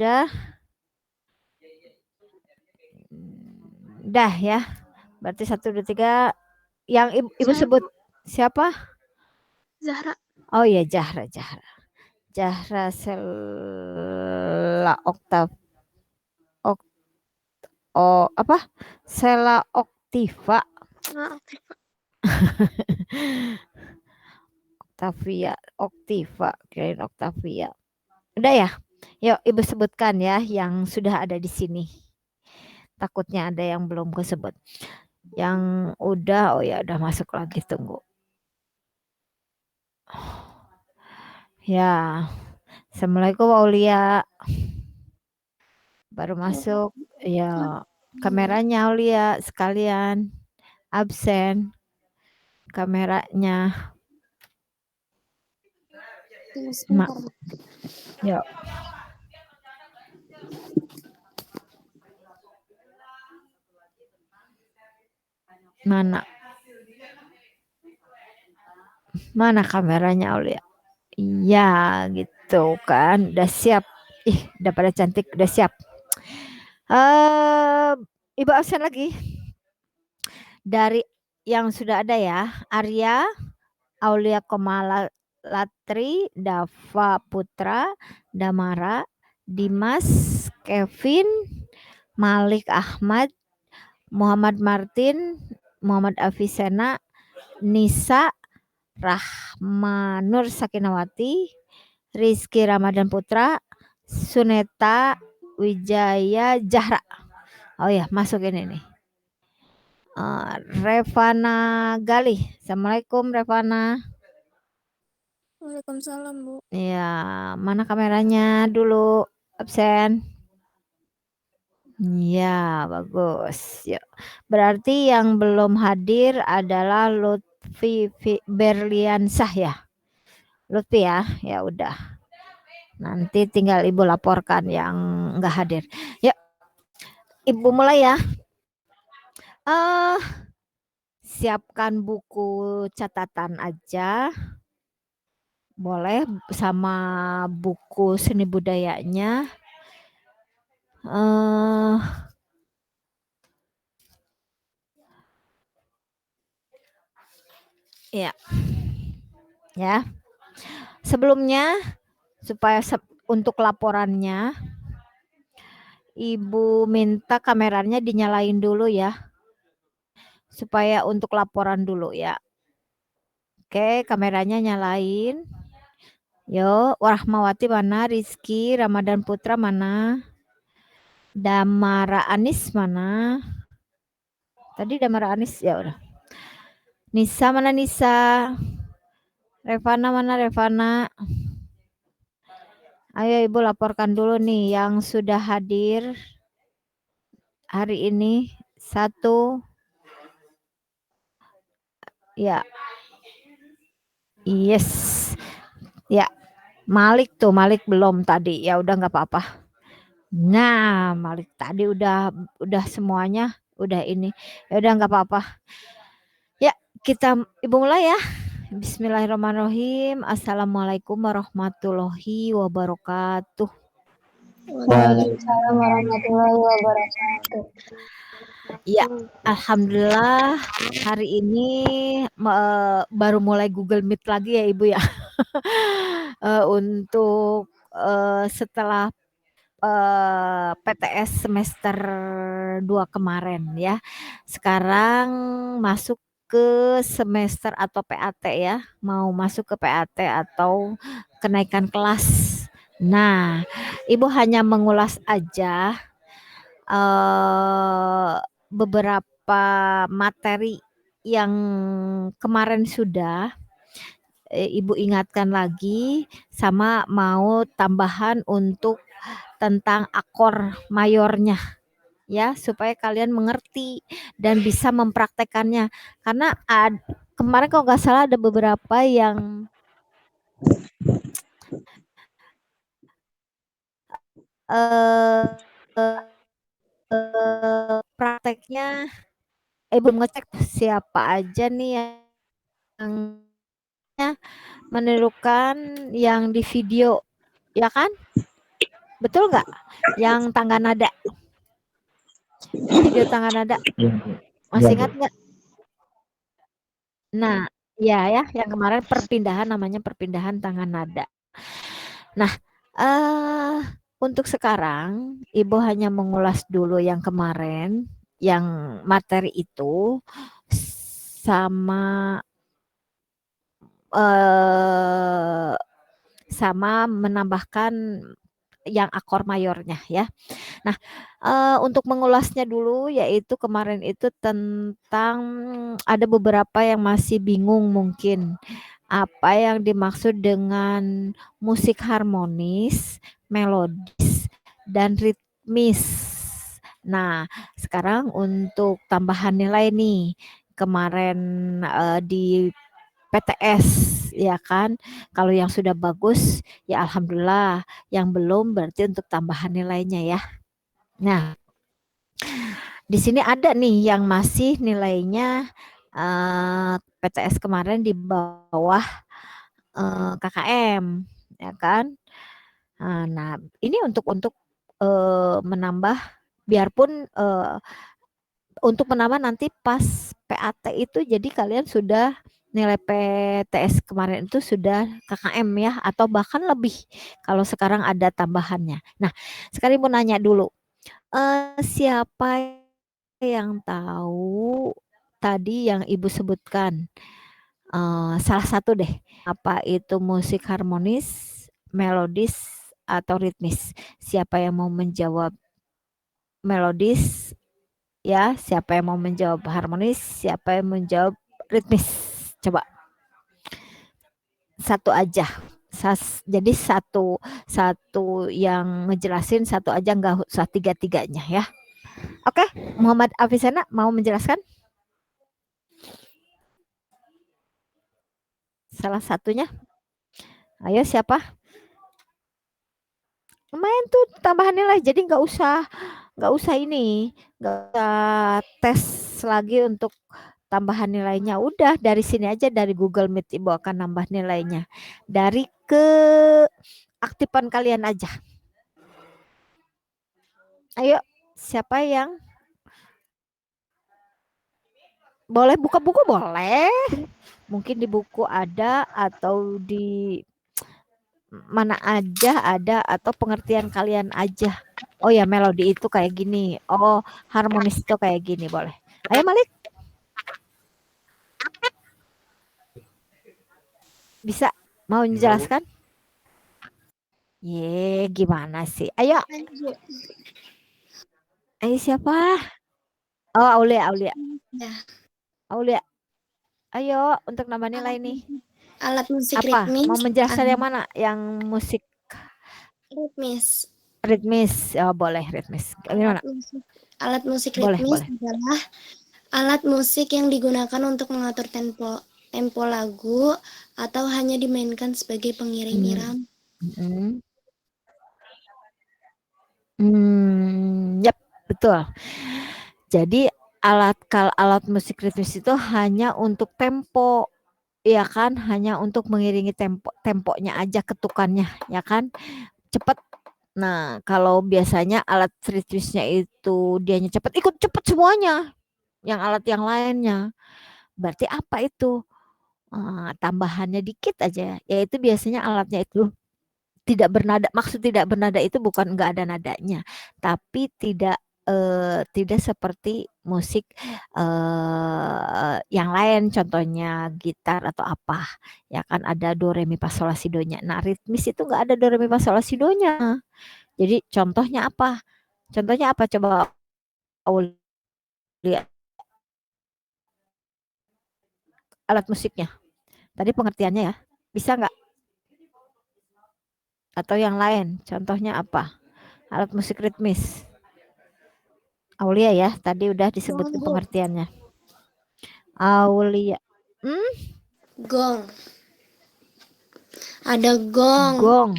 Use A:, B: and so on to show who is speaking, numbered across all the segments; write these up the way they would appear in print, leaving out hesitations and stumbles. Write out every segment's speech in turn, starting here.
A: Udah. Dah ya. Berarti 1, 2, 3. Yang ibu sebut siapa?
B: Zahra.
A: Oh iya, Zahra. Zahra Sela Sela Oktiva. Oktiva, kirain Octavia. Udah ya? Yuk, Ibu sebutkan ya yang sudah ada di sini. Takutnya ada yang belum kesebut. Yang udah, oh ya udah masuk lagi, tunggu. Ya. Assalamualaikum Aulia. Baru masuk. Ya, kameranya Aulia sekalian. Absen. Kameranya. Yuk. Mana kameranya Aulia? Iya, gitu kan. Udah siap. Udah pada cantik, udah siap. Ibu absen lagi. Dari yang sudah ada ya, Arya, Aulia Komala Latri, Dava Putra, Damara, Dimas, Kevin, Malik Ahmad, Muhammad Martin, Muhammad Afisena, Nisa, Rahmanur Sakinawati, Rizky Ramadan Putra, Suneta Wijaya Jahra. Oh ya, masukin ini. Revana Galih. Assalamualaikum Revana.
B: Waalaikumsalam, Bu.
A: Ya, mana kameranya dulu? Absen. Ya, bagus. Ya. Berarti yang belum hadir adalah Lutfi Berliansah ya. Lutfi ya, ya udah. Nanti tinggal Ibu laporkan yang nggak hadir. Ya, Ibu mulai ya. Siapkan buku catatan aja. Boleh sama buku seni budayanya. Ya. Ya. Sebelumnya supaya untuk laporannya Ibu minta kameranya dinyalain dulu ya. Supaya untuk laporan dulu ya. Oke, kameranya nyalain. Yo, Warahmawati mana? Rizky Ramadan Putra mana? Damara Anis mana? Tadi Damara Anis ya udah. Nisa mana Nisa? Revana mana Revana? Ayo Ibu laporkan dulu nih yang sudah hadir hari ini. 1. Ya. Yes. Ya. Malik belum tadi. Ya udah nggak apa-apa. Nah, Malik tadi udah semuanya udah ini. Ya udah nggak apa-apa. Ya, kita Ibu mulai ya. Bismillahirrahmanirrahim. Assalamualaikum warahmatullahi wabarakatuh.
B: Waalaikumsalam warahmatullahi wabarakatuh.
A: Ya, alhamdulillah hari ini baru mulai Google Meet lagi ya Ibu ya. Untuk setelah PTS semester 2 kemarin ya. Sekarang masuk ke semester atau PAT ya. Mau masuk ke PAT atau kenaikan kelas. Nah, Ibu hanya mengulas aja beberapa materi yang kemarin sudah Ibu ingatkan lagi, sama mau tambahan untuk tentang akor mayornya ya, supaya kalian mengerti dan bisa mempraktekannya. Karena kemarin kalau nggak salah ada beberapa yang prakteknya belum ngecek siapa aja nih yang menirukan yang di video, ya kan? Betul nggak? Yang tangga nada, video tangga nada,
C: Iya,
A: masih
C: Bu.
A: ingat nggak? Nah, iya ya, yang kemarin perpindahan namanya perpindahan tangga nada. Nah, untuk sekarang Ibu hanya mengulas dulu yang kemarin, yang materi itu sama eh, sama menambahkan yang akor mayornya ya. Nah, untuk mengulasnya dulu yaitu kemarin itu tentang ada beberapa yang masih bingung mungkin apa yang dimaksud dengan musik harmonis, melodis, dan ritmis. Nah, sekarang untuk tambahan nilai nih, kemarin di PTS ya kan. Kalau yang sudah bagus ya alhamdulillah, yang belum berarti untuk tambahan nilainya ya. Nah, di sini ada nih yang masih nilainya PTS kemarin di bawah KKM ya kan. Nah, ini untuk menambah biarpun untuk menambah nanti pas PAT itu jadi kalian sudah nilai PTS kemarin itu sudah KKM ya atau bahkan lebih kalau sekarang ada tambahannya. Nah, sekarang mau nanya dulu, siapa yang tahu tadi yang Ibu sebutkan? Salah satu deh, apa itu musik harmonis, melodis, atau ritmis? Siapa yang mau menjawab melodis? Ya, siapa yang mau menjawab harmonis? Siapa yang menjawab ritmis? Coba satu aja. Jadi satu satu yang ngejelasin, satu aja nggak usah tiga-tiganya ya. Oke, Muhammad Afisana mau menjelaskan salah satunya? Ayo siapa? Lumayan tuh tambahan nilai, jadi nggak usah ini, nggak usah tes lagi untuk tambahan nilainya. Udah dari sini aja dari Google Meet Ibu akan nambah nilainya. Dari keaktifan kalian aja. Ayo, siapa yang boleh buka buku boleh. Mungkin di buku ada atau di mana aja ada atau pengertian kalian aja. Oh ya, melodi itu kayak gini. Oh, harmonis itu kayak gini boleh. Ayo Malik, bisa mau menjelaskan? Ye, gimana sih? Ayo, ayo siapa? Oh, Aulia, Aulia,
B: Ya,
A: Aulia. Ayo untuk nambah nilai
B: alat
A: nih.
B: alat musik
A: Apa? Mau
B: ritmis.
A: menjelaskan yang mana? Yang musik
B: Ritmis.
A: ritmis. Oh, boleh ritmis.
B: Alat
A: Gimana?
B: musik, alat musik
A: Boleh,
B: ritmis
A: boleh.
B: adalah alat musik yang digunakan untuk mengatur tempo tempo lagu atau hanya dimainkan sebagai pengiring
A: Hmm.
B: irama.
A: Hmm. Yap, betul. Jadi alat musik ritmis itu hanya untuk tempo, ya kan? Hanya untuk mengiringi temponya aja ketukannya, ya kan? Cepat. Nah, kalau biasanya alat ritmisnya itu dianya cepat, ikut cepat semuanya. Yang alat yang lainnya. Berarti apa itu? Tambahannya dikit aja, yaitu biasanya alatnya itu tidak bernada. Maksud tidak bernada itu bukan nggak ada nadanya, tapi tidak seperti musik yang lain, contohnya gitar atau apa, ya kan ada do re mi fa sol la si do nya. Nah ritmis itu nggak ada do re mi fa sol la si do nya. Jadi contohnya apa? Contohnya apa coba lihat alat musiknya. Tadi pengertiannya ya, bisa nggak? Atau yang lain? Contohnya apa? Alat musik ritmis. Aulia ya, tadi udah disebutkan pengertiannya. Aulia.
B: Gong. Ada gong,
A: Gong.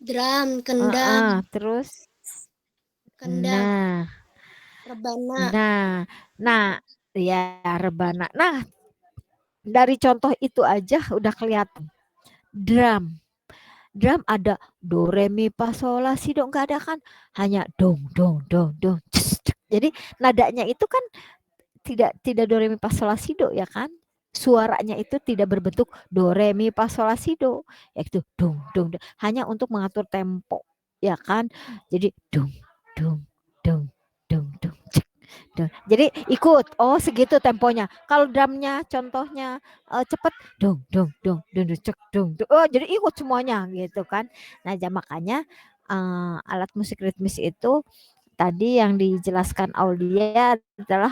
B: drum, kendang,
A: Terus,
B: kendang,
A: nah,
B: rebana.
A: nah, ya rebana. Nah, dari contoh itu aja udah kelihatan. Drum. Drum ada do re mi fa sol la si do, nggak ada kan, hanya dong dong dong dong. Jadi nadanya itu kan tidak do re mi fa sol la si do ya kan, suaranya itu tidak berbentuk do re mi fa sol la si do, yaitu dong dong, hanya untuk mengatur tempo ya kan, jadi dong dong dong dong dong. Jadi ikut, oh segitu temponya. Kalau drumnya contohnya cepet, dong dong dong dong dong cek dong, dong. Oh jadi ikut semuanya gitu kan. Nah makanya alat musik ritmis itu tadi yang dijelaskan Aulia adalah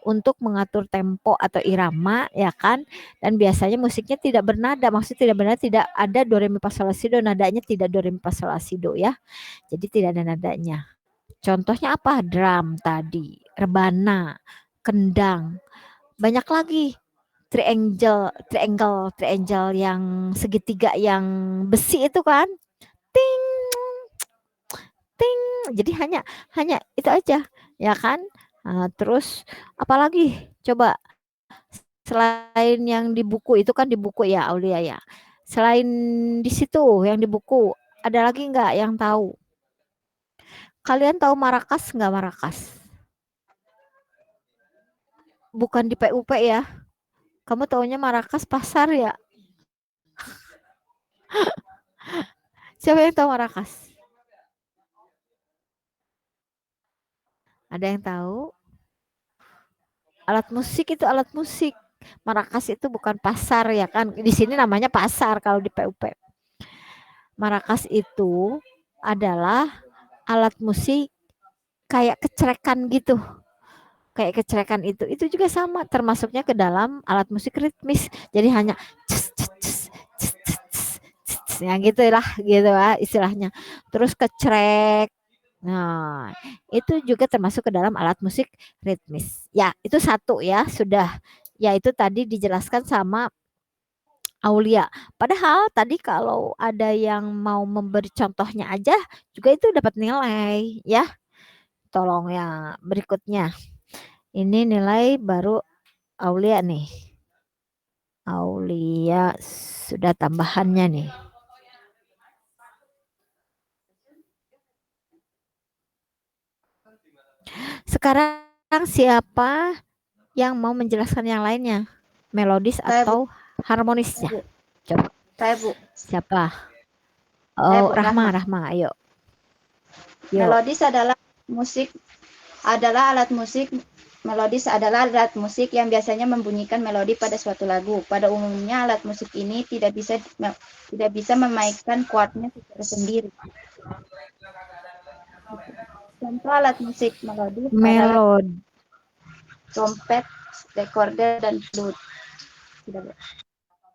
A: untuk mengatur tempo atau irama ya kan, dan biasanya musiknya tidak bernada, maksudnya tidak bernada, tidak ada do re mi fa sol la si do, nadanya tidak do re mi fa sol la si do ya, jadi tidak ada nadanya. Contohnya apa? Drum tadi, rebana, kendang, banyak lagi. Triangle yang segitiga yang besi itu kan. Ting, ting. Jadi hanya hanya itu aja, ya kan? Terus apalagi? Coba selain yang di buku itu kan, di buku ya Aulia ya. Selain di situ yang di buku, ada lagi nggak yang tahu? Kalian tahu marakas nggak, marakas? Bukan di PUP ya. Kamu taunya marakas pasar ya? Siapa yang tahu marakas? Ada yang tahu? Alat musik itu alat musik. Marakas itu bukan pasar ya kan? Di sini namanya pasar kalau di PUP. Marakas itu adalah alat musik kayak kecerekan gitu. Kayak kecerekan itu juga sama, termasuknya ke dalam alat musik ritmis. Jadi hanya ya gitulah gitu lah istilahnya. Terus kecerek. Nah, itu juga termasuk ke dalam alat musik ritmis. Ya, itu satu ya, sudah. Ya, itu tadi dijelaskan sama Aulia. Padahal tadi kalau ada yang mau memberi contohnya aja juga itu dapat nilai ya. Tolong ya berikutnya. Ini nilai baru Aulia nih. Aulia sudah tambahannya nih. Sekarang siapa yang mau menjelaskan yang lainnya? Melodis atau harmonisnya? Coba.
B: Saya, Bu.
A: Siapa?
B: Saya,
A: Oh,
B: Bu,
A: Rahma, ayo.
B: Melodis adalah alat musik. Melodis adalah alat musik yang biasanya membunyikan melodi pada suatu lagu. Pada umumnya alat musik ini tidak bisa memainkan chordnya secara sendiri. Contoh alat musik melodis adalah trompet, recorder, dan flute.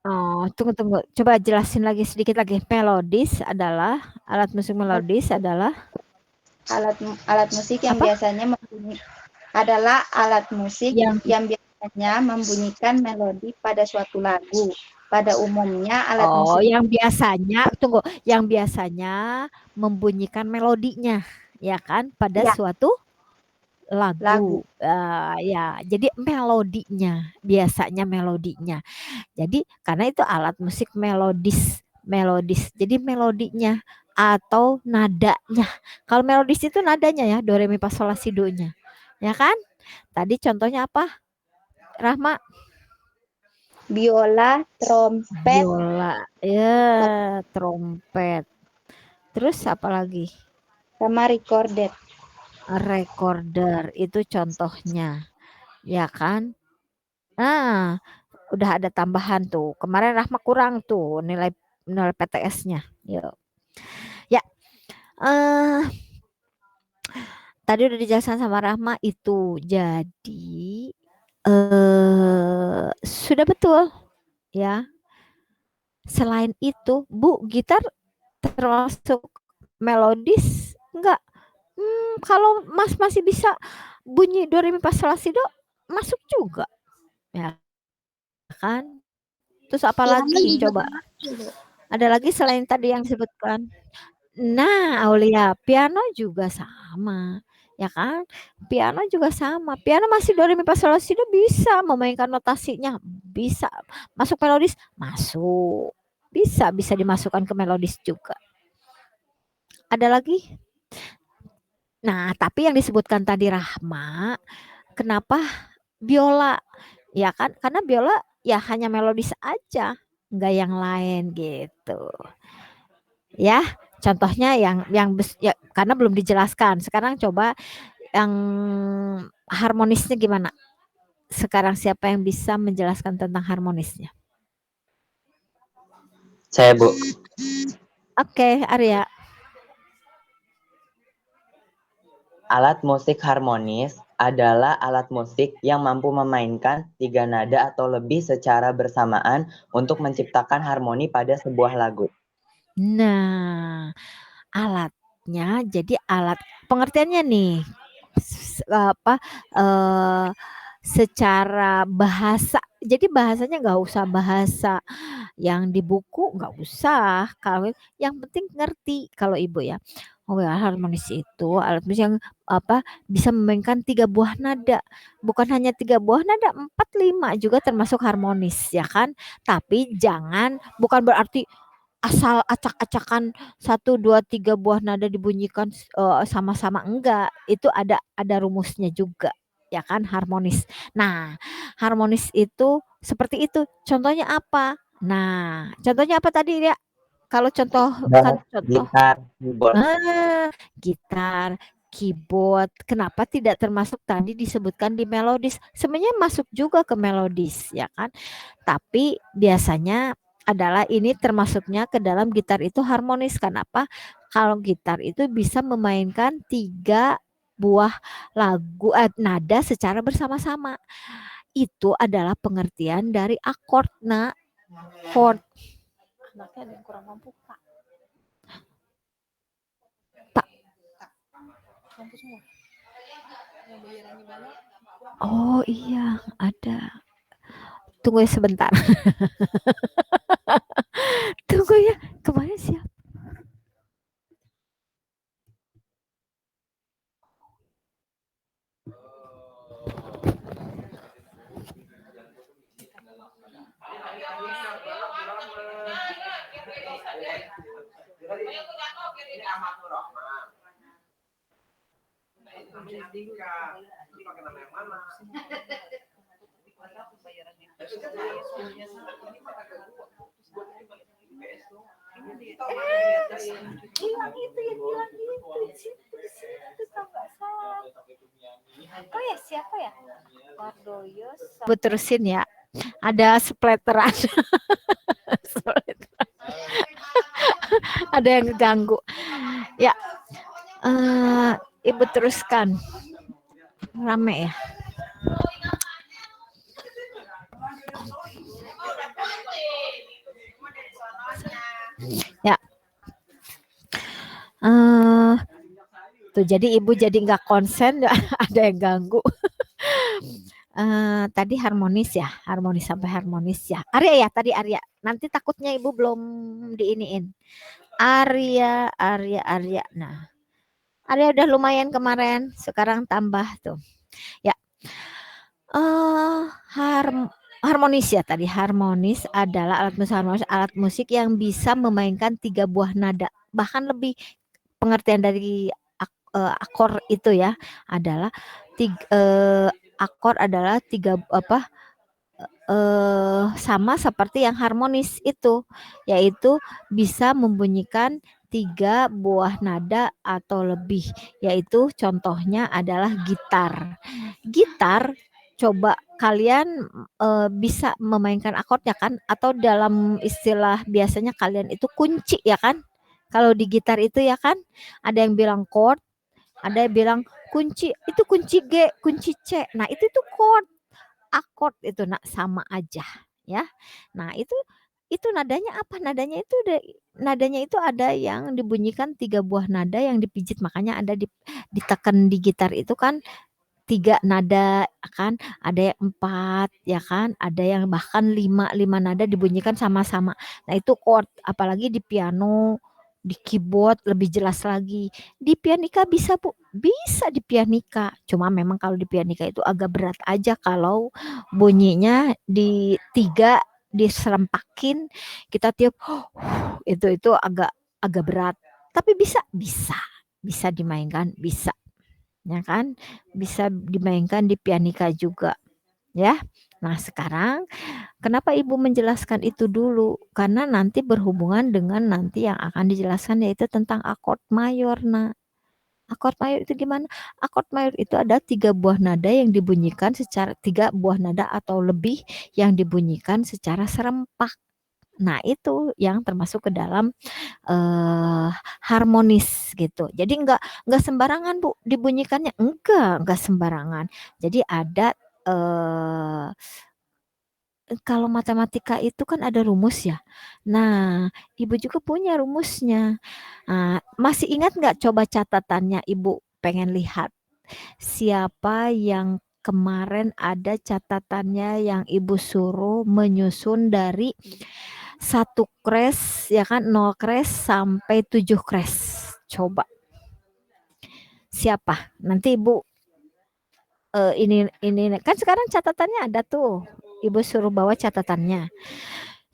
A: Oh, tunggu. Coba jelasin lagi sedikit lagi. Melodis adalah alat musik melodis adalah
B: alat musik yang biasanya adalah alat musik yang biasanya membunyikan melodi pada suatu lagu. Pada umumnya alat musik
A: yang biasanya membunyikan melodinya, ya kan, pada suatu lagu. Ya, jadi biasanya melodinya. Jadi karena itu alat musik melodis. Jadi melodinya atau nadanya. Kalau melodis itu nadanya ya, do re mi fa sol la si do-nya. Ya kan? Tadi contohnya apa? Rahma?
B: Biola, trompet.
A: Biola. Ya, trompet. Terus apa lagi?
B: Sama recorder.
A: Recorder itu contohnya. Ya kan? Nah, udah ada tambahan tuh. Kemarin Rahma kurang tuh nilai PTS-nya. Yuk. Ya. Tadi udah dijelaskan sama Rahma itu. Jadi sudah betul ya. Selain itu, Bu, gitar termasuk melodis enggak? Kalau Mas masih bisa bunyi do re mi fa sol la si do, masuk juga. Ya kan? Terus apa lagi coba? Ada lagi selain tadi yang disebutkan? Nah, Aulia, piano juga sama, ya kan? Piano juga sama. Piano masih do re mi fa sol la si do bisa, memainkan notasinya bisa. Masuk melodis? Masuk. bisa dimasukkan ke melodis juga. Ada lagi? Nah, tapi yang disebutkan tadi Rahma, kenapa biola? Ya kan, karena biola ya hanya melodis aja, nggak yang lain gitu. Ya, contohnya ya, karena belum dijelaskan. Sekarang coba yang harmonisnya gimana? Sekarang siapa yang bisa menjelaskan tentang harmonisnya?
C: Saya, Bu.
A: Oke, Arya.
C: Alat musik harmonis adalah alat musik yang mampu memainkan 3 nada atau lebih secara bersamaan untuk menciptakan harmoni pada sebuah lagu.
A: Nah, alatnya jadi alat pengertiannya nih secara bahasa. Jadi bahasanya nggak usah bahasa yang di buku, nggak usah. Kalau yang penting ngerti kalau ibu ya. Oh ya, harmonis itu alat musik yang bisa memainkan 3 buah nada. Bukan hanya 3 buah nada, 4, 5 juga termasuk harmonis ya kan. Tapi bukan berarti asal acak-acakan 1, 2, 3 buah nada dibunyikan sama-sama, enggak. Itu ada rumusnya juga ya kan, harmonis. Nah, harmonis itu seperti itu. Contohnya apa? Nah, contohnya apa tadi ya? Kalau contoh
C: Gitar, keyboard.
A: Gitar, keyboard. Kenapa tidak termasuk tadi disebutkan di melodis? Sebenarnya masuk juga ke melodis ya kan. Tapi biasanya adalah ini termasuknya ke dalam gitar itu harmonis. Kenapa? Kalau gitar itu bisa memainkan 3 buah nada secara bersama-sama. Itu adalah pengertian dari akord, nak. Chord. Anaknya ada yang kurang mampu, Pak. Oh iya, ada. Tunggu ya sebentar. Tunggu ya, kemana siapa? Bilang itu yang bilang gitu di sini tuh kalau nggak salah. Oh ya siapa ya? Wardoyo. Terusin ya. Ada splatteran. Ada yang ganggu. Ya. Ibu teruskan. Rame ya. Ya. Tuh jadi ibu jadi nggak konsen, ada yang ganggu. Tadi harmonis ya, harmonis sampai harmonis ya. Arya ya tadi Arya. Nanti takutnya ibu belum diiniin. Arya. Nah, Arya udah lumayan kemarin, sekarang tambah tuh. Ya. Harmonis ya tadi. Harmonis adalah alat musik yang bisa memainkan 3 buah nada, bahkan lebih. Pengertian dari akor itu ya adalah akor adalah 3 sama seperti yang harmonis itu, yaitu bisa membunyikan 3 buah nada atau lebih, yaitu contohnya adalah gitar. Gitar coba kalian bisa memainkan akordnya kan, atau dalam istilah biasanya kalian itu kunci ya kan. Kalau di gitar itu ya kan, ada yang bilang chord, ada yang bilang kunci, itu kunci G, kunci C. Nah, itu tuh chord, akord itu sama aja ya. Nah, itu nadanya apa? Nadanya itu ada yang dibunyikan 3 buah nada yang dipijit, makanya ada ditekan di gitar itu kan 3 nada kan, ada yang 4 ya kan, ada yang bahkan 5 nada dibunyikan sama-sama. Nah, itu chord, apalagi di piano, di keyboard lebih jelas lagi. Di pianika bisa, Bu. Bisa di pianika. Cuma memang kalau di pianika itu agak berat aja kalau bunyinya di 3 diserempakin, kita tiup, itu agak berat. Tapi bisa dimainkan, bisa, ya kan? Bisa dimainkan di pianika juga, ya. Nah, sekarang kenapa Ibu menjelaskan itu dulu? Karena nanti berhubungan dengan nanti yang akan dijelaskan, yaitu tentang akord mayor. Nah, akord mayor itu gimana? Akord mayor itu ada 3 buah nada yang dibunyikan secara 3 buah nada atau lebih yang dibunyikan secara serempak. Nah, itu yang termasuk ke dalam harmonis gitu. Jadi enggak sembarangan Bu dibunyikannya, enggak sembarangan. Jadi ada kalau matematika itu kan ada rumus ya. Nah, Ibu juga punya rumusnya. Nah, masih ingat nggak coba catatannya Ibu? Pengen lihat siapa yang kemarin ada catatannya yang Ibu suruh menyusun dari 1 kres ya kan, 0 kres sampai 7 kres. Coba. Siapa? Nanti Ibu ini kan sekarang catatannya ada tuh. Ibu suruh bawa catatannya.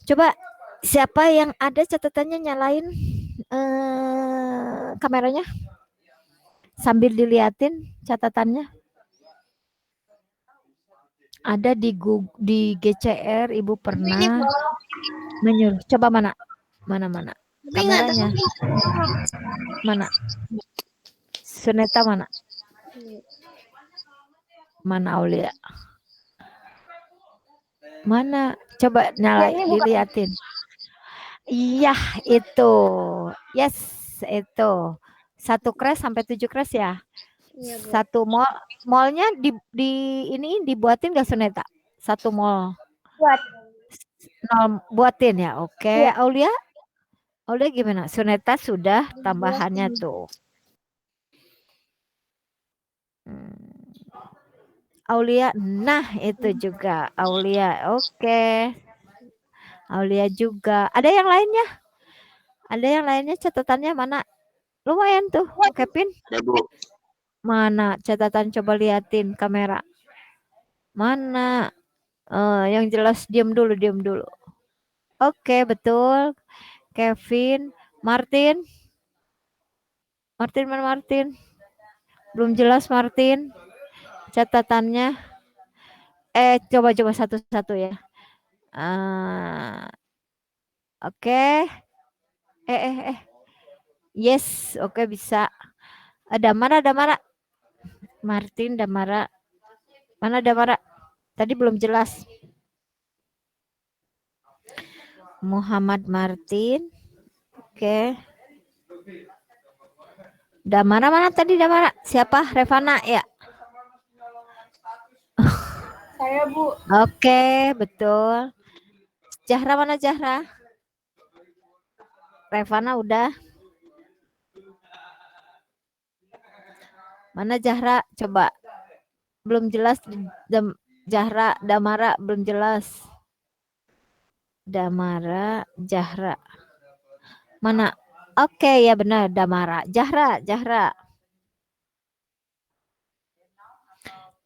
A: Coba siapa yang ada catatannya, nyalain kameranya sambil diliatin catatannya. Ada di GCR Ibu pernah menyuruh. Coba mana kameranya. Mana? Suneta mana? Mana Aulia? Mana? Coba nyalain, diliatin. Iya, itu. Yes, itu. 1 kres sampai 7 kres ya.
D: Iya, Bu.
A: 1 molnya di ini dibuatin gak Suneta? 1 mol.
D: Buat.
A: Buatin ya. Oke.
D: Iya.
A: Aulia gimana? Suneta sudah tambahannya tuh. Aulia, nah itu juga Aulia. Oke. Aulia juga. Ada yang lainnya? Ada yang lainnya catatannya mana? Lumayan tuh, Kevin.
C: Ada Bu.
A: Mana catatan, coba liatin kamera. Mana? Yang jelas diam dulu. Oke, betul. Kevin, Martin. Mana Martin? Belum jelas Martin. Catatannya. Coba satu-satu ya. Oke. Yes, oke bisa. Damara. Martin, Damara. Mana Damara? Tadi belum jelas. Muhammad Martin. Oke. Damara mana tadi Damara? Siapa? Revana ya?
D: Saya, Bu.
A: Oke, betul. Zahra mana Zahra? Revana udah. Mana Zahra? Coba. Belum jelas Zahra, Damara belum jelas. Damara, Zahra. Mana? Oke, ya benar Damara. Zahra.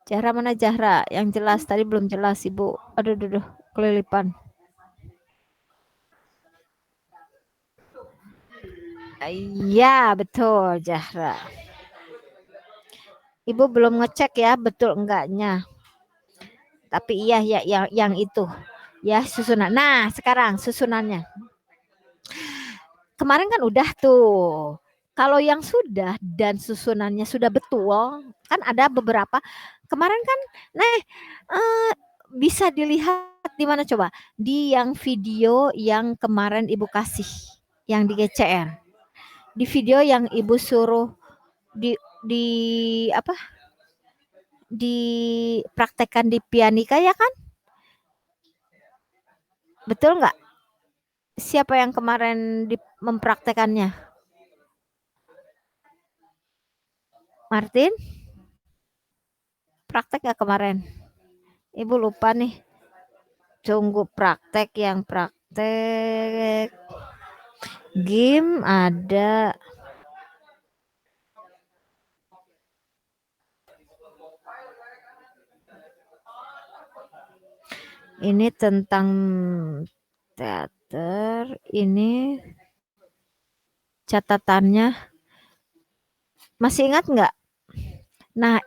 A: Zahra mana Zahra? Yang jelas tadi belum jelas Ibu. Aduh, kelilipan. Iya, betul Zahra. Ibu belum ngecek ya betul enggaknya. Tapi iya ya yang itu. Ya susunan. Nah, sekarang susunannya. Kemarin kan udah tuh. Kalau yang sudah dan susunannya sudah betul, kan ada beberapa. Kemarin kan bisa dilihat di mana coba? Di yang video yang kemarin Ibu kasih, yang di GCR. Di video yang Ibu suruh di apa? Dipraktekkan di pianika ya kan? Betul nggak? Siapa yang kemarin mempraktekannya? Martin? Praktek nggak kemarin? Ibu lupa nih. Tunggu praktek yang praktek. Game ada. Ini tentang teater. Ini catatannya. Masih ingat nggak? Nah,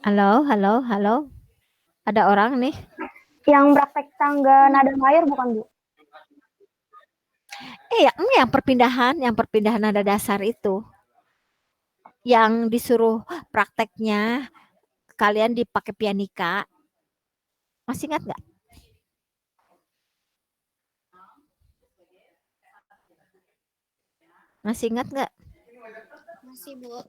A: halo. Ada orang nih.
D: Yang praktek tangga nada mayor bukan, Bu?
A: Yang perpindahan nada dasar itu. Yang disuruh prakteknya kalian dipakai pianika. Masih ingat nggak? Masih ingat nggak?
D: Masih, Bu.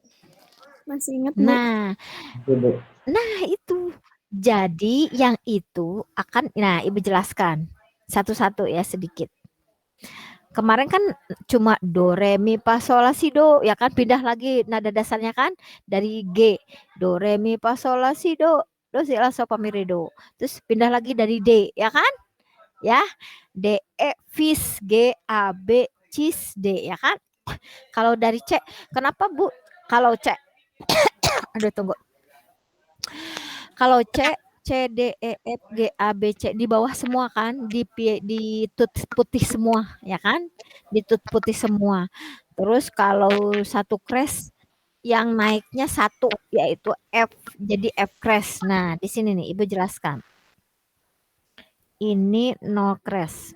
D: Masih ingat, Bu.
A: Nah itu. Jadi yang itu akan, Ibu jelaskan satu-satu ya sedikit. Kemarin kan cuma do, re, mi, fa, sol, la, si, do, ya kan, pindah lagi nada dasarnya kan dari G, do, re, mi, fa, sol, la, si, do, si, la, so, fa, mi, re, do. Terus pindah lagi dari D, ya kan? Ya, D, E, fis, G, A, B, cis, D, ya kan? Kalau dari C, kenapa Bu? Kalau C, aduh tunggu. Kalau C, D, E, F, G, A, B, C di bawah semua kan, di tut putih semua, ya kan? Di tut putih semua. Terus kalau satu crash yang naiknya satu, yaitu F, jadi F crash. Nah, di sini nih Ibu jelaskan. Ini no crash.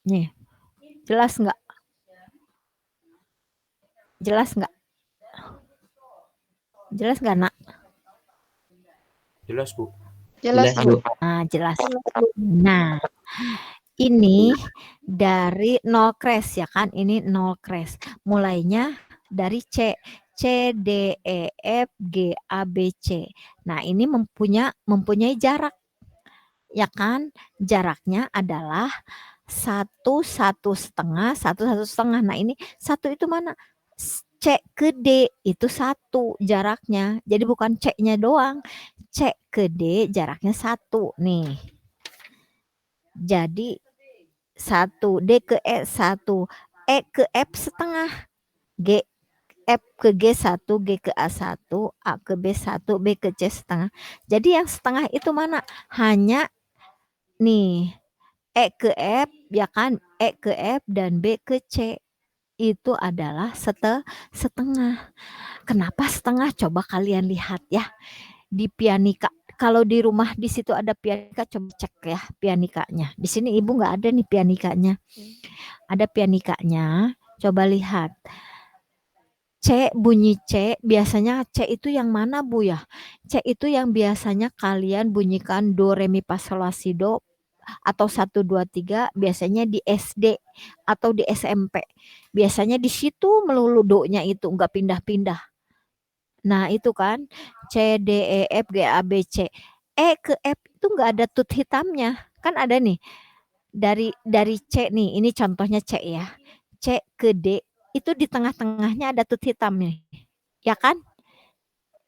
A: Nih, jelas nggak? Jelas nggak? Jelas nggak, Nak?
E: Jelas, Bu.
B: Jelas, Bu.
A: Nah, jelas. Nah, ini dari nol crash ya kan? Ini nol crash. Mulainya dari C. C, D, E, F, G, A, B, C. Nah, ini mempunyai jarak. Ya kan? Jaraknya adalah 1, 1,5, 1, 1,5. Nah, ini 1 itu mana? C ke D itu 1 jaraknya. Jadi bukan C-nya doang. C ke D jaraknya 1 nih. Jadi 1, D ke E 1, E ke F setengah, G F ke G 1, G ke A 1, A ke B 1, B ke C setengah. Jadi yang setengah itu mana? Hanya nih E ke F ya kan, E ke F dan B ke C itu adalah setengah. Kenapa setengah? Coba kalian lihat ya di pianika. Kalau di rumah di situ ada pianika, coba cek ya pianikanya. Di sini Ibu nggak ada nih pianikanya. Ada pianikanya, coba lihat. C, bunyi C, biasanya C itu yang mana Bu ya? C itu yang biasanya kalian bunyikan do, re, mi, fa, sol, la, si, do atau 1, 2, 3 biasanya di SD atau di SMP. Biasanya di situ melulu do-nya itu nggak pindah-pindah. Nah itu kan C, D, E, F, G, A, B, C. E ke F itu nggak ada tut hitamnya. Kan ada nih. Dari C nih, ini contohnya C ya. C ke D itu di tengah-tengahnya ada tut hitam nih. Ya kan?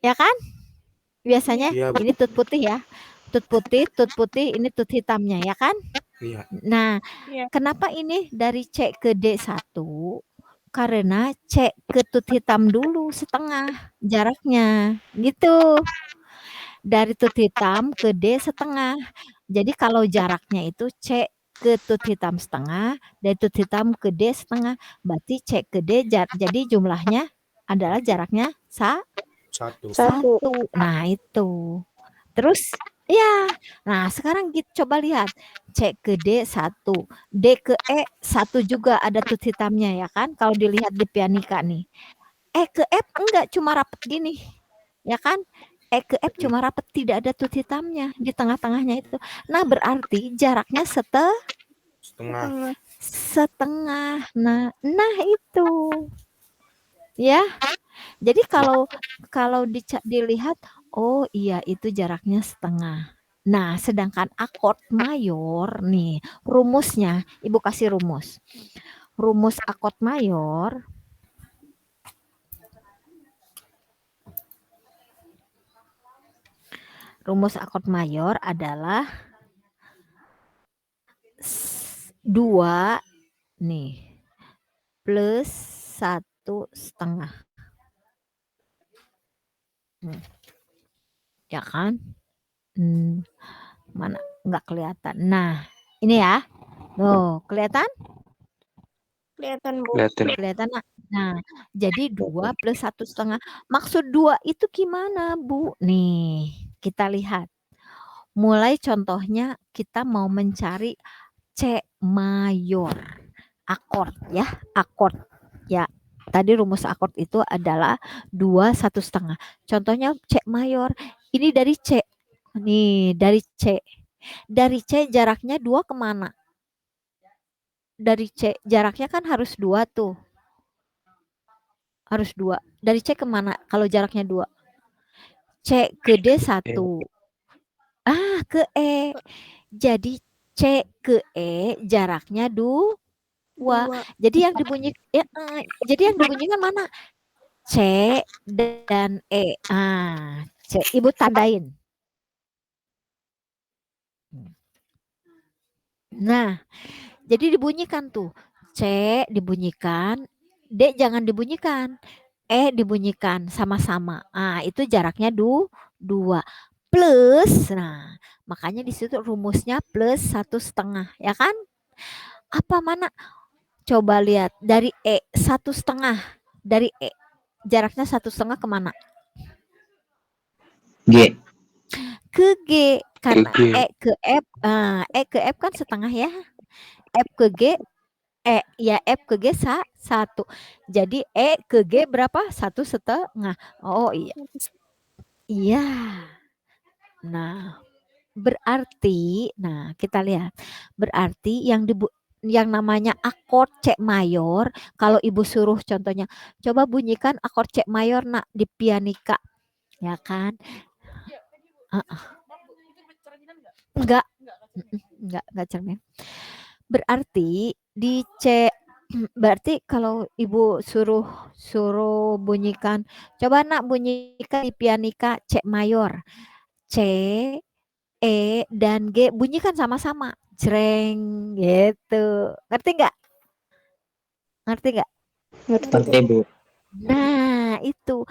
A: Ya kan? Biasanya
E: Iya, Bu.
A: ini tut putih ya. Tut putih, ini tut hitamnya ya kan?
E: Iya.
A: Nah, kenapa ini dari C ke D1? Karena C ke tut hitam dulu setengah jaraknya. Gitu. Dari tut hitam ke D setengah. Jadi kalau jaraknya itu C ke tut hitam setengah, dari tut hitam ke D setengah. Berarti C ke D jadi jumlahnya adalah jaraknya
E: 1.
A: 1. Nah, itu. Terus ya. Nah, sekarang coba lihat. C ke D 1, D ke E 1 juga ada tut hitamnya ya kan? Kalau dilihat di pianika nih. E ke F enggak, cuma rapet gini. Ya kan? E ke F cuma rapet, tidak ada tut hitamnya di tengah-tengahnya itu. Nah, berarti jaraknya
E: Setengah.
A: setengah. Nah itu. Ya. Jadi kalau dilihat, oh iya itu jaraknya setengah. Nah, sedangkan akord mayor nih, rumusnya, Ibu kasih rumus. Rumus akord mayor adalah 2 nih plus 1,5. Ya kan? Mana? Nggak kelihatan. Nah, ini ya. Tuh, kelihatan?
D: Kelihatan, Bu.
A: Kelihatan, Nak? Nah, jadi 2 plus 1,5. Maksud 2 itu gimana, Bu? Nih, kita lihat. Mulai contohnya kita mau mencari C mayor. Akord ya, akord. Ya, tadi rumus akord itu adalah 2 1,5. Contohnya C mayor. Ini dari C. Nih, dari C. Dari C jaraknya 2 kemana? Dari C jaraknya kan harus 2 tuh. Harus 2. Dari C kemana kalau jaraknya 2? C ke D 1. Ke E. Jadi C ke E jaraknya 2. Jadi yang dibunyikan mana? C dan E. C. Ibu tandain. Nah, jadi dibunyikan tuh. C dibunyikan, D jangan dibunyikan. E dibunyikan sama-sama. Itu jaraknya 2. Plus, nah makanya di situ rumusnya plus 1,5, ya kan? Apa mana? Coba lihat dari E 1,5. Dari E jaraknya 1,5 kemana?
C: G.
A: Ke G, karena E ke F. E ke F kan setengah ya. F ke G, F ke G 1. Jadi E ke G berapa? 1,5. Oh iya. Iya. Nah, berarti, kita lihat. Berarti yang namanya akord C mayor, kalau ibu suruh contohnya, coba bunyikan akord C mayor nak di pianika, ya kan? Enggak cermin. Berarti di C, berarti kalau ibu suruh bunyikan, coba nak bunyikan di pianika C mayor, C, E dan G bunyikan sama-sama, jreng gitu. Ngerti nggak?
C: Ngerti, Bu.
A: Nah, itu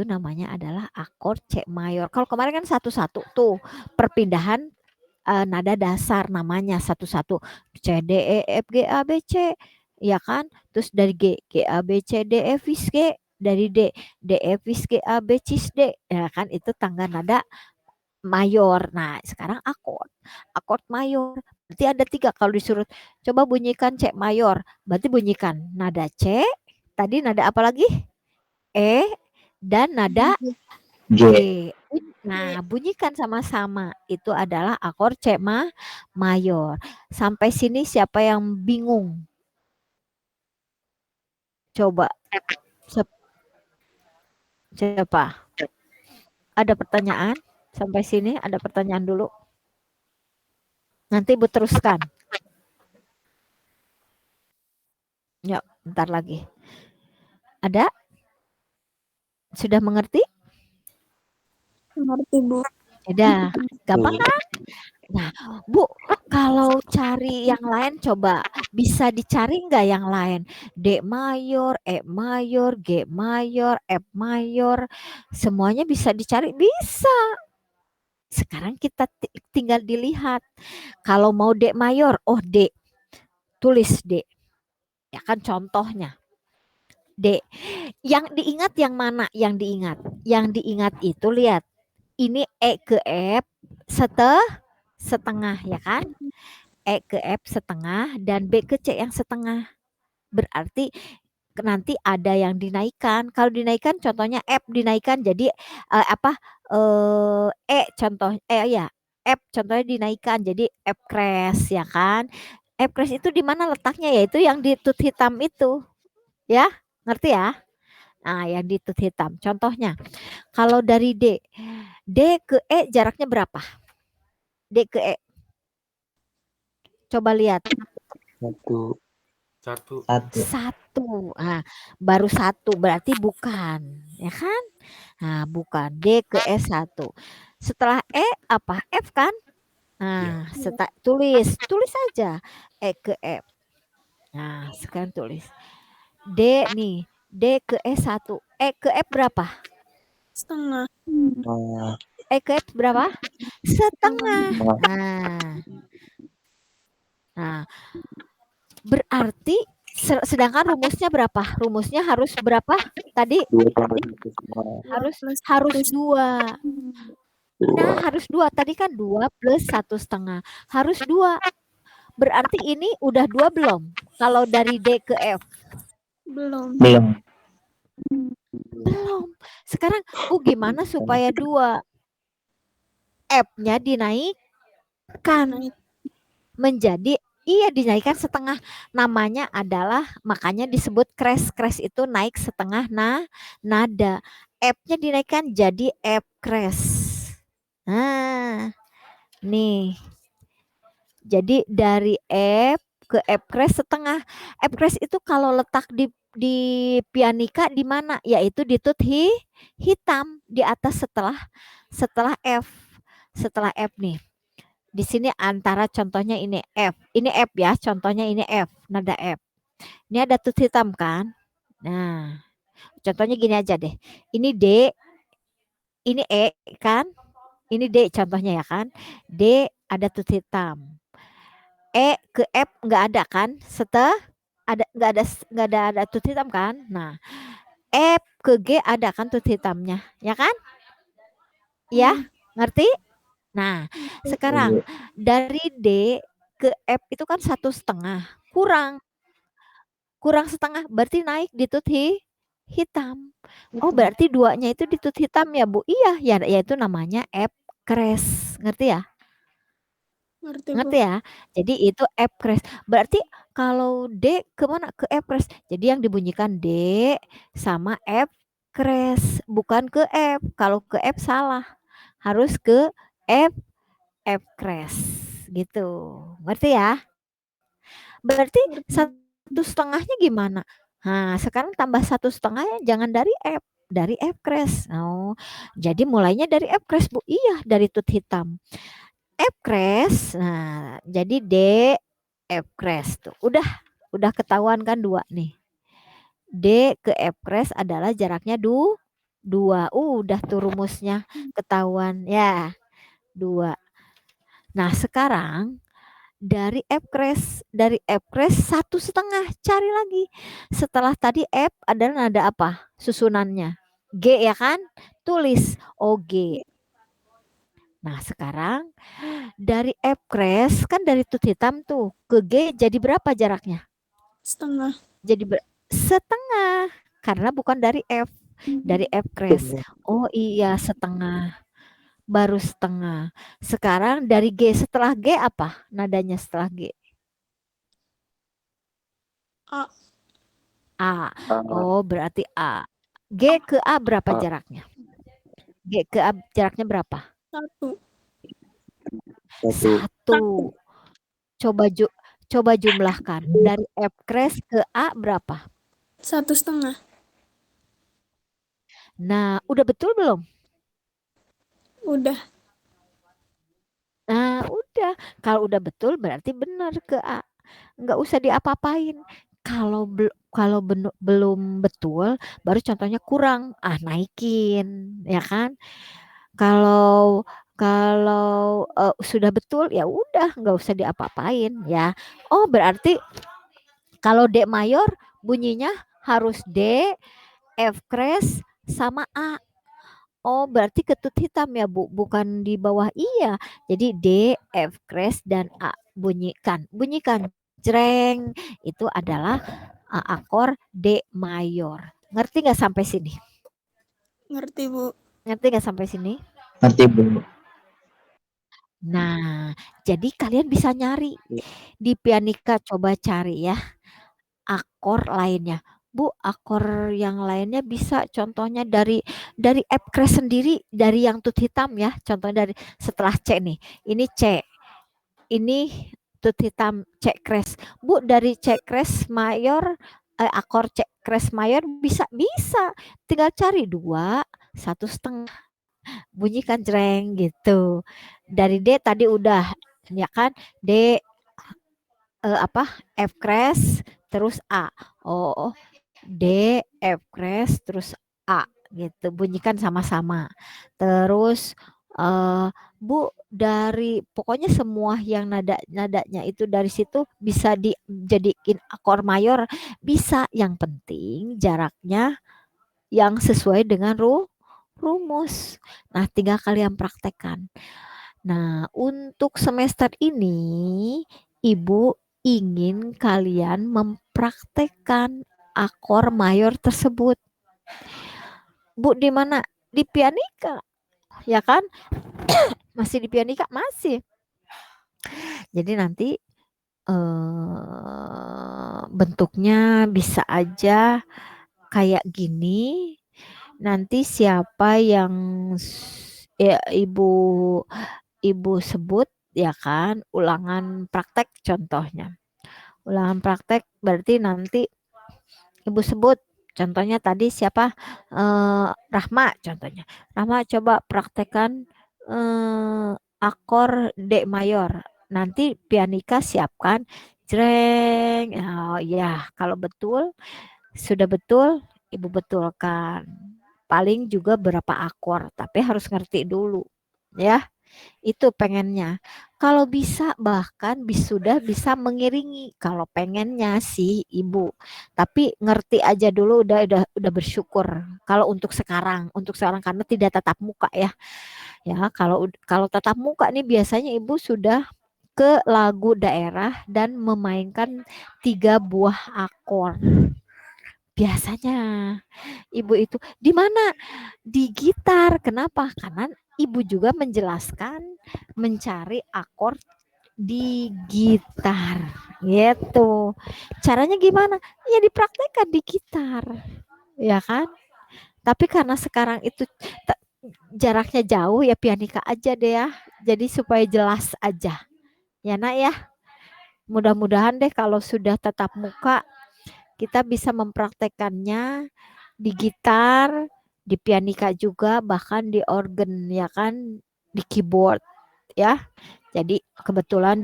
A: namanya adalah akord C mayor. Kalau kemarin kan satu-satu tuh perpindahan nada dasar namanya satu-satu. C D E F G A B C, ya kan? Terus dari G A B C D E vis G, dari D E vis G A B cis D, ya kan? Itu tangga nada mayor. Nah, sekarang akord mayor. Berarti ada 3 kalau disuruh coba bunyikan C mayor. Berarti bunyikan nada C, tadi nada apa lagi? E dan nada
C: G.
A: G. Nah, bunyikan sama-sama. Itu adalah akord C mayor. Sampai sini siapa yang bingung? Coba. Siapa? Ada pertanyaan? Sampai sini ada pertanyaan dulu. Nanti Ibu teruskan. Ya, bentar lagi. Ada? Sudah mengerti?
D: Mengerti, Bu.
A: Sudah. Gampang kan? Nah, Bu, kalau cari yang lain coba bisa dicari nggak yang lain? D mayor, E mayor, G mayor, F mayor, semuanya bisa dicari? Bisa. Sekarang kita tinggal dilihat. Kalau mau D mayor, oh D, tulis D. Ya kan contohnya. D. Yang diingat yang mana? Yang diingat itu lihat. Ini E ke F setengah ya kan? E ke F setengah dan B ke C yang setengah. Berarti nanti ada yang dinaikkan. Kalau dinaikkan contohnya F dinaikkan jadi E contoh ya F contohnya dinaikkan jadi F crash ya kan. F crash itu di mana letaknya, yaitu yang di tut hitam itu. Ya, ngerti ya? Nah, yang di tut hitam. Contohnya kalau dari D ke E jaraknya berapa? D ke E. Coba lihat.
E: 1.
A: Baru 1 berarti bukan, ya kan? Nah, bukan. D ke E 1. Setelah E apa? F kan? Nah, tulis aja E ke F. Nah, sekarang tulis. D nih, D ke E 1. E ke F berapa?
D: Setengah.
A: E ke F berapa? Setengah. Nah, berarti sedangkan rumusnya berapa? Rumusnya harus berapa tadi? Harus 2. Nah, harus 2. Tadi kan 2 plus 1,5. Harus 2. Berarti ini udah 2 belum? Kalau dari D ke F.
D: Belum.
A: Sekarang, Bu, gimana supaya 2? F-nya dinaikkan. Menjadi, dinaikkan setengah. Namanya adalah, makanya disebut crash. Crash itu naik setengah nada. F-nya dinaikkan jadi F crash. Nah, nih. Jadi dari F ke F crash setengah. F crash itu kalau letak di pianika di mana? Yaitu di tut hitam di atas setelah F. Setelah F nih. Di sini antara contohnya ini F. Ini F ya, contohnya ini F, nada F. Ini ada tut hitam kan? Nah, contohnya gini aja deh. Ini D, ini E kan? Ini D contohnya ya kan? D ada tut hitam. E ke F nggak ada kan? Nggak ada tut hitam kan? Nah, F ke G ada kan tut hitamnya, ya kan? Ya, ngerti? Nah, sekarang dari D ke F itu kan 1,5 kurang setengah berarti naik di tut hitam. Oh, berarti 2-nya itu di tut hitam ya, Bu? Iya, ya yaitu namanya F crash. Ngerti ya? Ngerti ya? Jadi itu F crash. Berarti kalau D kemana? Ke F crash. Jadi yang dibunyikan D sama F crash, bukan ke F. Kalau ke F salah. Harus ke F crash. Gitu. Ngerti ya? Berarti 1,5-nya gimana? Nah, sekarang tambah 1,5-nya jangan dari F. Dari F crash. Oh, jadi mulainya dari F crash, Bu. Iya, dari tut hitam. F crash. Nah, jadi D F crash tuh. Udah ketahuan kan 2 nih. D ke F crash adalah jaraknya 2. Udah tuh rumusnya ketahuan ya. 2. Nah, sekarang dari F crash 1,5 cari lagi. Setelah tadi F adalah nada apa? Susunannya. G ya kan? Tulis G. Nah, sekarang dari F crash kan dari tut hitam tuh ke G jadi berapa jaraknya?
D: Setengah.
A: Jadi setengah karena bukan dari F, dari F crash. Oh iya, setengah. Baru setengah. Sekarang dari G, setelah G apa? Nadanya setelah G.
D: A.
A: A. Oh, berarti A. G ke A berapa jaraknya? G ke A jaraknya berapa?
D: 1.
A: 1. Coba jumlahkan. Dari F crash ke A berapa?
D: 1,5.
A: Nah, udah betul belum?
D: Udah.
A: Nah, udah. Kalau udah betul berarti benar ke A. Nggak usah diapa-apain. Kalau belum betul, baru contohnya kurang. Naikin, ya kan? Kalau sudah betul ya udah nggak usah diapa-apain ya. Oh, berarti kalau D mayor bunyinya harus D, F crash sama A. Oh, berarti ketut hitam ya, Bu, bukan di bawah. Iya. Jadi D, F crash dan A. Bunyikan jreng. Itu adalah akor D mayor. Ngerti nggak sampai sini?
D: Ngerti, Bu.
A: Ngerti nggak sampai sini?
C: Ngerti, Bu.
A: Nah, jadi kalian bisa nyari di pianika, coba cari ya akor lainnya. Bu, akor yang lainnya bisa contohnya dari F crash sendiri, dari yang tut hitam ya. Contohnya dari setelah C nih. Ini C. Ini tut hitam C crash. Bu, dari C crash mayor akor C crash mayor bisa. Tinggal cari 2, 1,5. Bunyikan jreng gitu. Dari D tadi udah ya kan? D F crash terus A. Oh, D F crash terus A gitu. Bunyikan sama-sama. Terus Bu, dari pokoknya semua yang nadanya itu dari situ bisa dijadiin akor mayor, bisa. Yang penting jaraknya yang sesuai dengan rumus. Nah, tinggal kalian praktekkan. Nah, untuk semester ini, Ibu ingin kalian mempraktekkan akor mayor tersebut. Bu, di mana? Di pianika, ya kan? Masih di pianika? Masih. Jadi nanti bentuknya bisa aja kayak gini. Nanti siapa yang ya, ibu sebut, ya kan, ulangan praktek contohnya. Ulangan praktek berarti nanti ibu sebut. Contohnya tadi siapa? Rahma contohnya. Rahma coba praktekkan akor D mayor. Nanti pianika siapkan jreng. Oh, ya, kalau betul, sudah betul, ibu betulkan. Paling juga berapa akor, tapi harus ngerti dulu. Ya, itu pengennya. Kalau bisa bahkan sudah bisa mengiringi kalau pengennya sih ibu. Tapi ngerti aja dulu, udah bersyukur. Kalau untuk sekarang karena tidak tatap muka ya. Ya, kalau tatap muka nih biasanya ibu sudah ke lagu daerah dan memainkan 3 buah akor. Biasanya ibu itu di mana? Di gitar. Kenapa? Karena ibu juga menjelaskan mencari akor di gitar. Gitu. Caranya gimana? Ya dipraktekkan di gitar. Ya kan? Tapi karena sekarang itu jaraknya jauh, ya pianika aja deh ya. Jadi supaya jelas aja. Ya nak ya. Mudah-mudahan deh kalau sudah tatap muka kita bisa mempraktekannya di gitar, di pianika juga, bahkan di organ, ya kan, di keyboard ya. Jadi kebetulan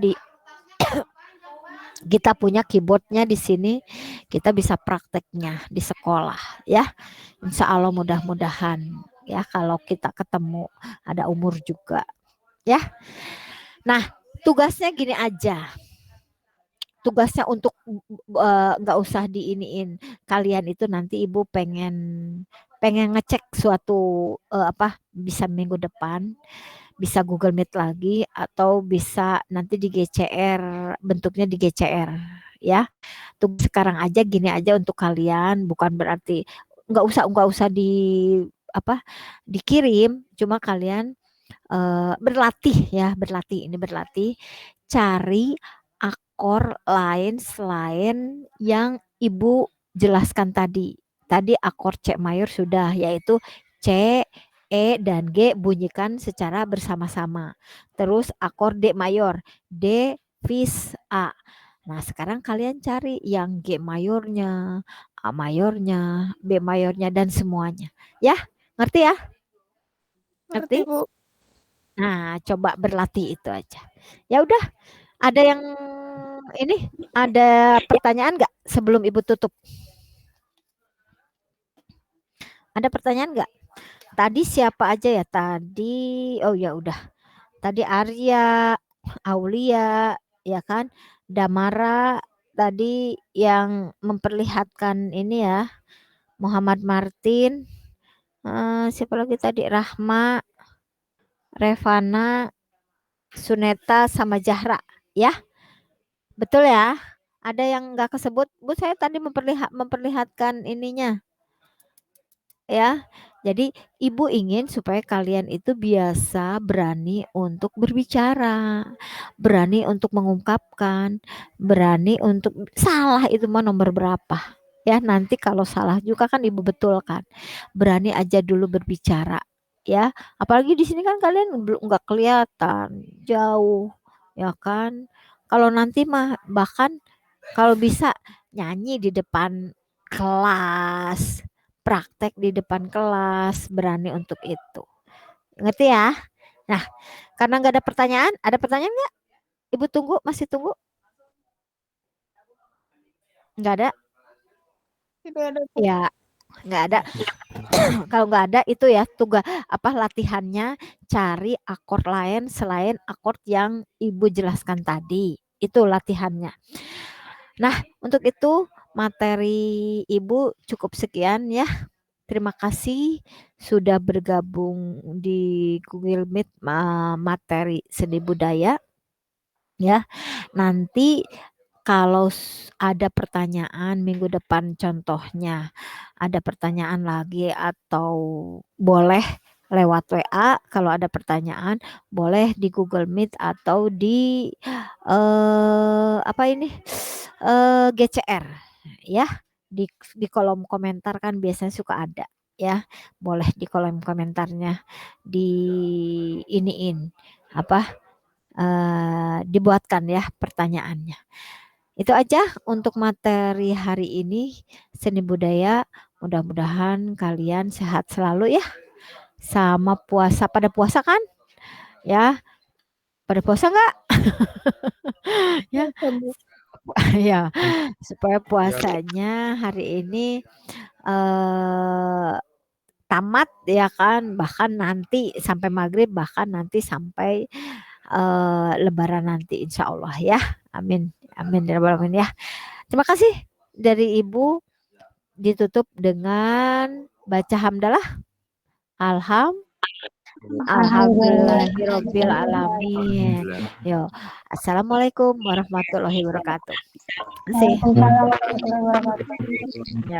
A: kita punya keyboardnya di sini, kita bisa prakteknya di sekolah ya. Insya Allah mudah-mudahan ya kalau kita ketemu ada umur juga ya. Nah, tugasnya gini aja. Tugasnya untuk nggak usah diiniin. Kalian itu nanti ibu pengen ngecek suatu bisa minggu depan, bisa Google Meet lagi atau bisa nanti di GCR, bentuknya di GCR ya. Tugas sekarang aja gini aja untuk kalian, bukan berarti nggak usah dikirim, cuma kalian berlatih cari akor lain selain yang ibu jelaskan tadi. Tadi akor C mayor sudah, yaitu C, E, dan G bunyikan secara bersama-sama. Terus akor D mayor, D, fis, A. Nah, sekarang kalian cari yang G mayornya, A mayornya, B mayornya, dan semuanya. Ya, ngerti ya?
D: Ngerti,
A: Ngerti?
D: Bu.
A: Nah, coba berlatih itu aja. Ya udah, ada yang ada pertanyaan nggak sebelum ibu tutup? Ada pertanyaan nggak? Tadi siapa aja ya? Tadi, oh ya udah. Tadi Arya, Aulia, ya kan? Damara tadi yang memperlihatkan ini ya. Muhammad Martin, siapa lagi tadi? Rahma, Revana, Suneta, sama Zahra, ya. Betul ya? Ada yang nggak kesebut? Bu, saya tadi memperlihatkan ininya, ya. Jadi ibu ingin supaya kalian itu biasa berani untuk berbicara, berani untuk mengungkapkan, berani untuk salah itu mah nomor berapa. Ya, nanti kalau salah juga kan ibu betulkan. Berani aja dulu berbicara, ya. Apalagi di sini kan kalian belum nggak kelihatan, jauh, ya kan. Kalau nanti mah bahkan kalau bisa nyanyi di depan kelas, praktek di depan kelas, berani untuk itu. Ngerti ya? Nah, karena nggak ada pertanyaan, ada pertanyaan nggak? Ibu tunggu, masih tunggu? Nggak ada?
D: Tidak ada, Bu.
A: Ya, Nggak ada. Kalau nggak ada itu ya tugas latihannya cari akord lain selain akord yang Ibu jelaskan tadi. Itu latihannya. Nah, untuk itu materi Ibu cukup sekian ya. Terima kasih sudah bergabung di Google Meet materi seni budaya. Ya, nanti kalau ada pertanyaan minggu depan contohnya, ada pertanyaan lagi atau boleh lewat WA, kalau ada pertanyaan boleh di Google Meet atau di GCR ya. Di kolom komentar kan biasanya suka ada ya. Boleh di kolom komentarnya di iniin dibuatkan ya pertanyaannya. Itu aja untuk materi hari ini seni budaya. Mudah-mudahan kalian sehat selalu ya. Sama puasa, pada puasa kan? Ya, pada puasa nggak? Ya, ya, supaya puasanya hari ini tamat ya kan, bahkan nanti sampai maghrib, bahkan nanti sampai Lebaran nanti insya Allah ya. Amin. Amin ya rabbal alamin ya. Terima kasih dari Ibu. Ditutup dengan baca hamdalah. Alhamdulillahirabbil alamin. Yo. Assalamualaikum warahmatullahi wabarakatuh. Terima kasih.
B: Waalaikumsalam warahmatullahi wabarakatuh.
A: Ya.